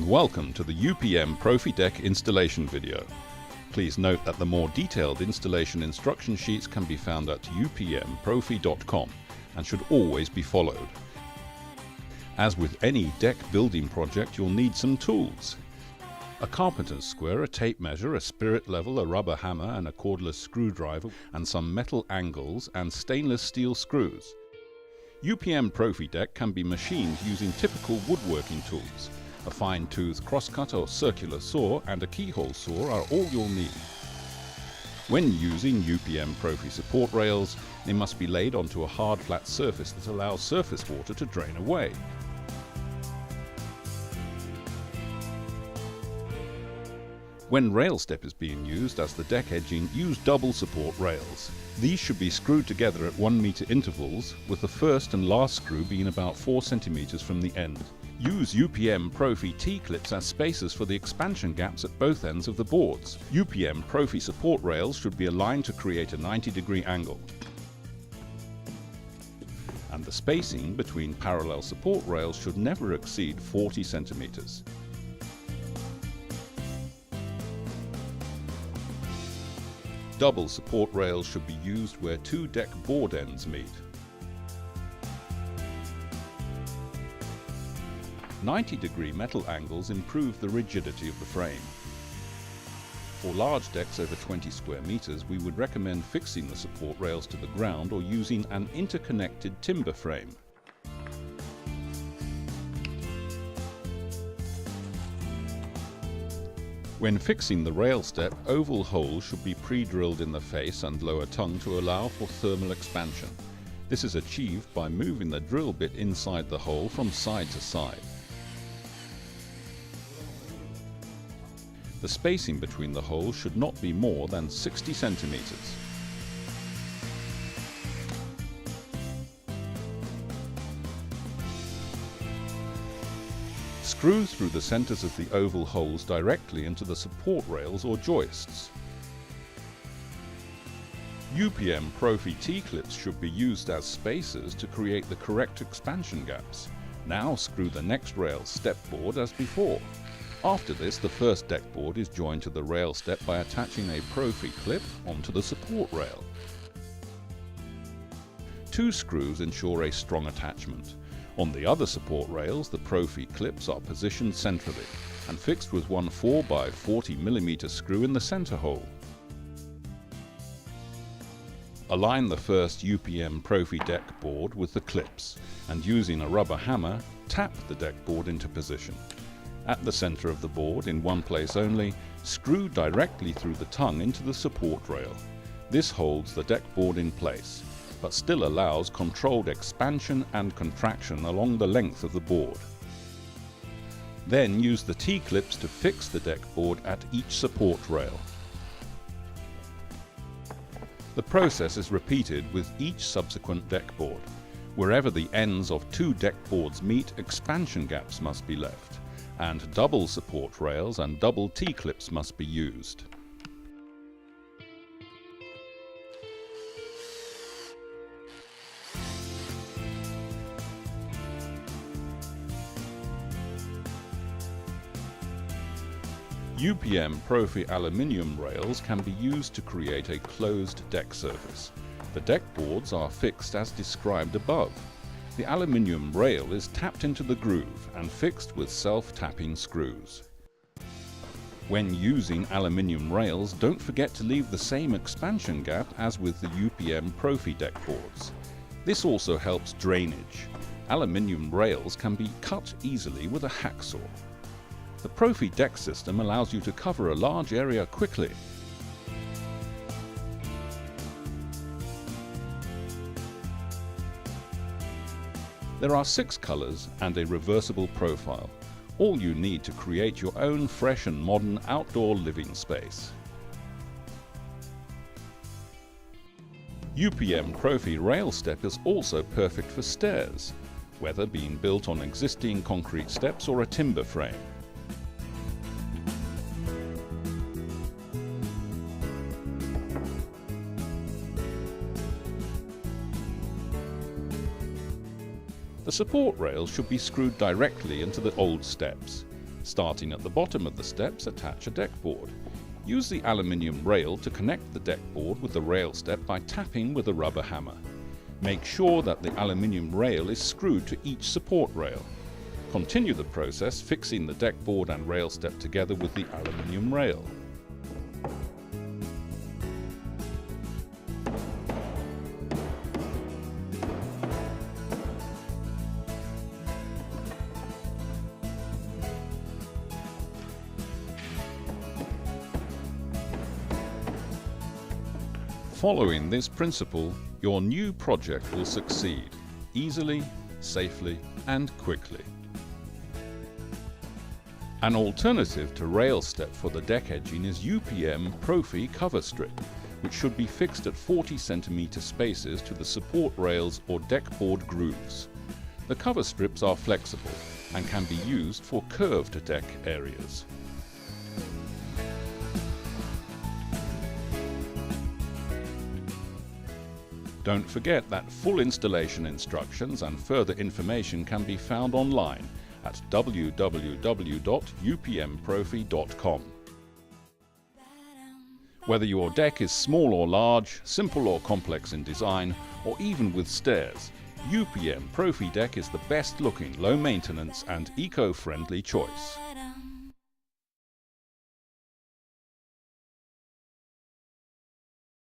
Welcome to the UPM ProFi Deck installation video. Please note that the more detailed installation instruction sheets can be found at upmprofi.com and should always be followed. As with any deck building project, you'll need some tools. A carpenter's square, a tape measure, a spirit level, a rubber hammer and a cordless screwdriver, and some metal angles and stainless steel screws. UPM ProFi Deck can be machined using typical woodworking tools. A fine-tooth crosscut or circular saw and a keyhole saw are all you'll need. When using UPM ProFi support rails, they must be laid onto a hard flat surface that allows surface water to drain away. When rail step is being used as the deck edging, use double support rails. These should be screwed together at 1 meter intervals, with the first and last screw being about 4 centimeters from the end. Use UPM ProFi T-clips as spacers for the expansion gaps at both ends of the boards. UPM ProFi support rails should be aligned to create a 90-degree angle. And the spacing between parallel support rails should never exceed 40 centimeters. Double support rails should be used where two deck board ends meet. 90-degree metal angles improve the rigidity of the frame. For large decks over 20 square meters, we would recommend fixing the support rails to the ground or using an interconnected timber frame. When fixing the rail step, oval holes should be pre-drilled in the face and lower tongue to allow for thermal expansion. This is achieved by moving the drill bit inside the hole from side to side. The spacing between the holes should not be more than 60 centimeters. Screw through the centers of the oval holes directly into the support rails or joists. UPM ProFi T-clips should be used as spacers to create the correct expansion gaps. Now screw the next rail step board as before. After this, the first deck board is joined to the rail step by attaching a ProFi clip onto the support rail. 2 screws ensure a strong attachment. On the other support rails, the ProFi clips are positioned centrally and fixed with one 4x40mm screw in the center hole. Align the first UPM ProFi Deck board with the clips and using a rubber hammer, tap the deck board into position. At the center of the board, in one place only, screw directly through the tongue into the support rail. This holds the deck board in place, but still allows controlled expansion and contraction along the length of the board. Then use the T-clips to fix the deck board at each support rail. The process is repeated with each subsequent deck board. Wherever the ends of 2 deck boards meet, expansion gaps must be left, and double support rails and double T-clips must be used. UPM ProFi aluminium rails can be used to create a closed deck surface. The deck boards are fixed as described above. The aluminium rail is tapped into the groove and fixed with self-tapping screws. When using aluminium rails, don't forget to leave the same expansion gap as with the UPM ProFi Deck boards. This also helps drainage. Aluminium rails can be cut easily with a hacksaw. The ProFi Deck system allows you to cover a large area quickly. There are 6 colors and a reversible profile, all you need to create your own fresh and modern outdoor living space. UPM ProFi rail step is also perfect for stairs, whether being built on existing concrete steps or a timber frame. The support rails should be screwed directly into the old steps. Starting at the bottom of the steps, attach a deck board. Use the aluminium rail to connect the deck board with the rail step by tapping with a rubber hammer. Make sure that the aluminium rail is screwed to each support rail. Continue the process, fixing the deck board and rail step together with the aluminium rail. Following this principle, your new project will succeed easily, safely, and quickly. An alternative to rail step for the deck edging is UPM ProFi cover strip, which should be fixed at 40 cm spaces to the support rails or deck board grooves. The cover strips are flexible and can be used for curved deck areas. Don't forget that full installation instructions and further information can be found online at www.upmprofi.com. Whether your deck is small or large, simple or complex in design, or even with stairs, UPM ProFi Deck is the best looking, low maintenance and eco-friendly choice.